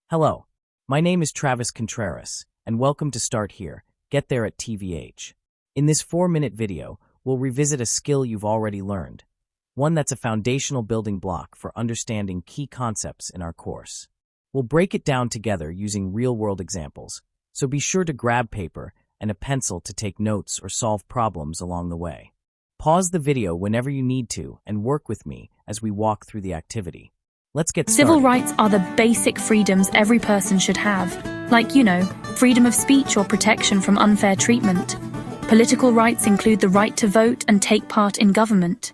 Hello, my name is Travis Contreras, and welcome to Start Here, Get There at TVH. In this 4-minute video, we'll revisit a skill you've already learned, one that's a foundational building block for understanding key concepts in our course. We'll break it down together using real-world examples, so be sure to grab paper and a pencil to take notes or solve problems along the way. Pause the video whenever you need to and work with me as we walk through the activity. Let's get started. Civil rights are the basic freedoms every person should have, like, freedom of speech or protection from unfair treatment. Political rights include the right to vote and take part in government.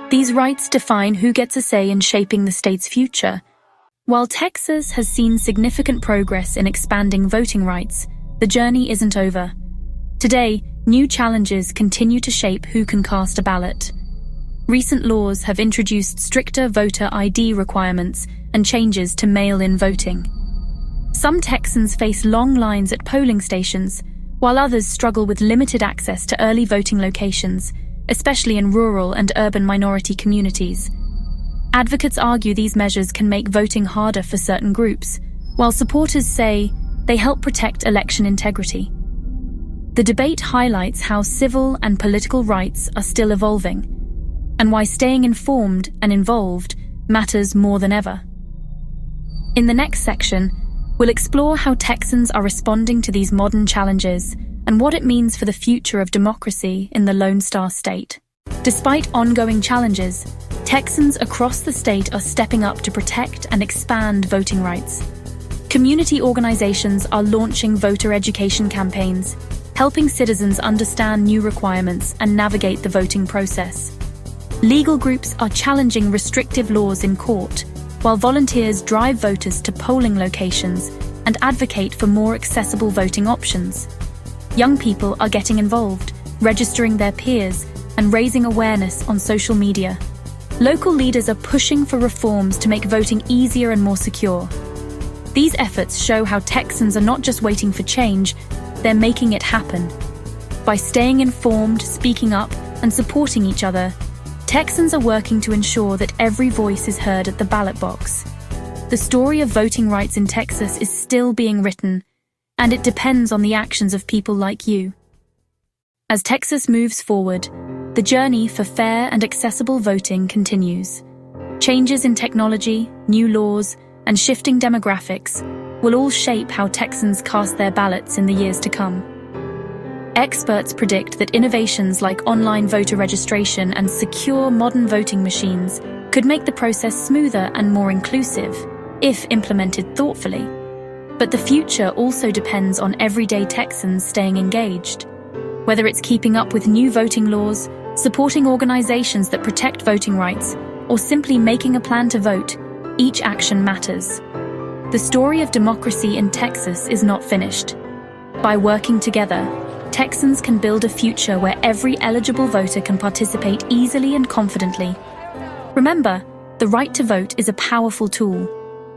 These rights define who gets a say in shaping the state's future. While Texas has seen significant progress in expanding voting rights, the journey isn't over. Today, new challenges continue to shape who can cast a ballot. Recent laws have introduced stricter voter ID requirements and changes to mail-in voting. Some Texans face long lines at polling stations, while others struggle with limited access to early voting locations, especially in rural and urban minority communities. Advocates argue these measures can make voting harder for certain groups, while supporters say they help protect election integrity. The debate highlights how civil and political rights are still evolving, and why staying informed and involved matters more than ever. In the next section, we'll explore how Texans are responding to these modern challenges and what it means for the future of democracy in the Lone Star State. Despite ongoing challenges, Texans across the state are stepping up to protect and expand voting rights. Community organizations are launching voter education campaigns, helping citizens understand new requirements and navigate the voting process. Legal groups are challenging restrictive laws in court, while volunteers drive voters to polling locations and advocate for more accessible voting options. Young people are getting involved, registering their peers, and raising awareness on social media. Local leaders are pushing for reforms to make voting easier and more secure. These efforts show how Texans are not just waiting for change, they're making it happen. By staying informed, speaking up, and supporting each other, Texans are working to ensure that every voice is heard at the ballot box. The story of voting rights in Texas is still being written, and it depends on the actions of people like you. As Texas moves forward, the journey for fair and accessible voting continues. Changes in technology, new laws, and shifting demographics will all shape how Texans cast their ballots in the years to come. Experts predict that innovations like online voter registration and secure modern voting machines could make the process smoother and more inclusive, if implemented thoughtfully. But the future also depends on everyday Texans staying engaged. Whether it's keeping up with new voting laws, supporting organizations that protect voting rights, or simply making a plan to vote, each action matters. The story of democracy in Texas is not finished. By working together, Texans can build a future where every eligible voter can participate easily and confidently. Remember, the right to vote is a powerful tool.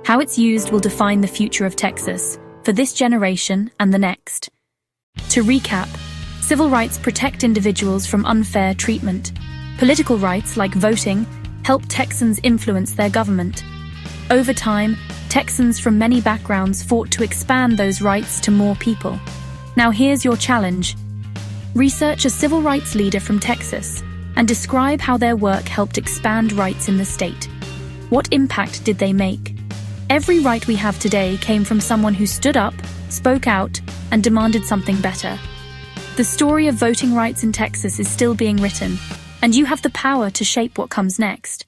How it's used will define the future of Texas, for this generation and the next. To recap, civil rights protect individuals from unfair treatment. Political rights, like voting, help Texans influence their government. Over time, Texans from many backgrounds fought to expand those rights to more people. Now here's your challenge. Research a civil rights leader from Texas and describe how their work helped expand rights in the state. What impact did they make? Every right we have today came from someone who stood up, spoke out, and demanded something better. The story of voting rights in Texas is still being written, and you have the power to shape what comes next.